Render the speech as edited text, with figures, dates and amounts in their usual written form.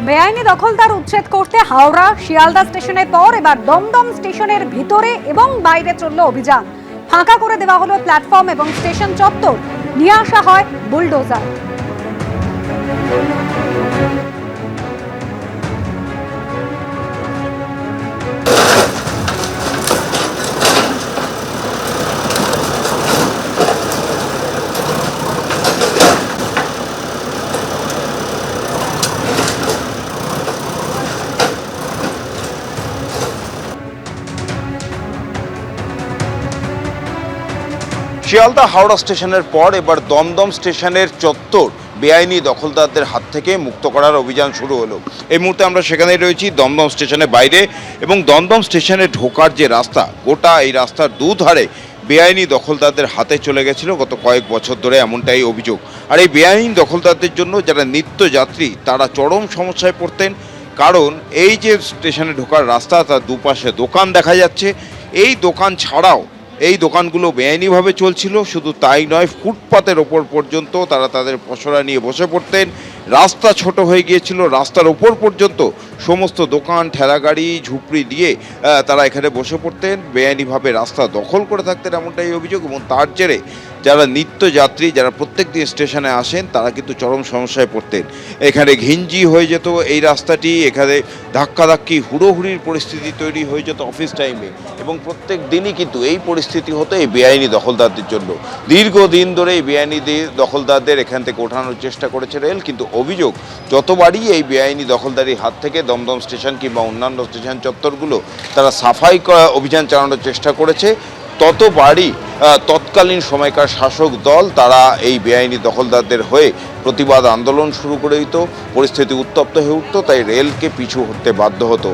বেআইনি দখলদার উচ্ছেদ করতে হাওড়া শিয়ালদা স্টেশনের পর এবার দমদম স্টেশনের ভিতরে এবং বাইরে চলল অভিযান। ফাঁকা করে দেওয়া হলো প্ল্যাটফর্ম এবং স্টেশন চত্বর, নিয়ে আসা হয় বুলডোজার। শিয়ালদা হাওড়া স্টেশনের পর এবার দমদম স্টেশনের চত্বর বেআইনি দখলদারদের হাত থেকে মুক্ত করার অভিযান শুরু হলো। এই মুহূর্তে আমরা সেখানেই রয়েছি দমদম স্টেশনের বাইরে, এবং দমদম স্টেশনে ঢোকার যে রাস্তা, গোটা এই রাস্তার দুধারে বেআইনি দখলদারদের হাতে চলে গেছিল গত কয়েক বছর ধরে, এমনটাই অভিযোগ। আর এই বেআইনি দখলদারদের জন্য যারা নিত্যযাত্রী তারা চরম সমস্যায় পড়তেন, কারণ এই যে স্টেশনে ঢোকার রাস্তা তার দুপাশে দোকান দেখা যাচ্ছে। এই দোকান ছাড়াও এই দোকানগুলো বেআইনিভাবে চলছিল। শুধু তাই নয়, ফুটপাতের ওপর পর্যন্ত তারা তাদের পসরা নিয়ে বসে পড়তেন। রাস্তা ছোট হয়ে গিয়েছিল, রাস্তার ওপর পর্যন্ত সমস্ত দোকান, ঠেলাগাড়ি, ঝুপড়ি দিয়ে তারা এখানে বসে পড়তেন, বেআইনিভাবে রাস্তা দখল করে থাকতেন, এমনটাই অভিযোগ। এবং তার জেরে যারা নিত্যযাত্রী, যারা প্রত্যেক দিন স্টেশনে আসেন, তারা কিন্তু চরম সমস্যায় পড়তেন। এখানে ঘিঞ্জি হয়ে যেত এই রাস্তাটি, এখানে ধাক্কাধাক্কি, হুড়োহুড়ির পরিস্থিতি তৈরি হয়ে যেত অফিস টাইমে, এবং প্রত্যেক দিনই কিন্তু এই পরিস্থিতি হতো এই বেআইনি দখলদারদের জন্য। দীর্ঘদিন ধরে এই বেআইনি দখলদারদের এখান থেকে ওঠানোর চেষ্টা করেছে রেল, কিন্তু অভিযোগ যতবারই এই বেআইনি দখলদারির হাত থেকে দমদম স্টেশন কিংবা অন্যান্য স্টেশন চত্বরগুলো তারা সাফাই অভিযান চালানোর চেষ্টা করেছে, ততবারই তৎকালীন সময়কার শাসক দল তারা এই বেআইনি দখলদারদের হয়ে প্রতিবাদ আন্দোলন শুরু করে দিত, পরিস্থিতি উত্তপ্ত হয়ে উঠত, তাই রেলকে পিছু হতে বাধ্য হতো।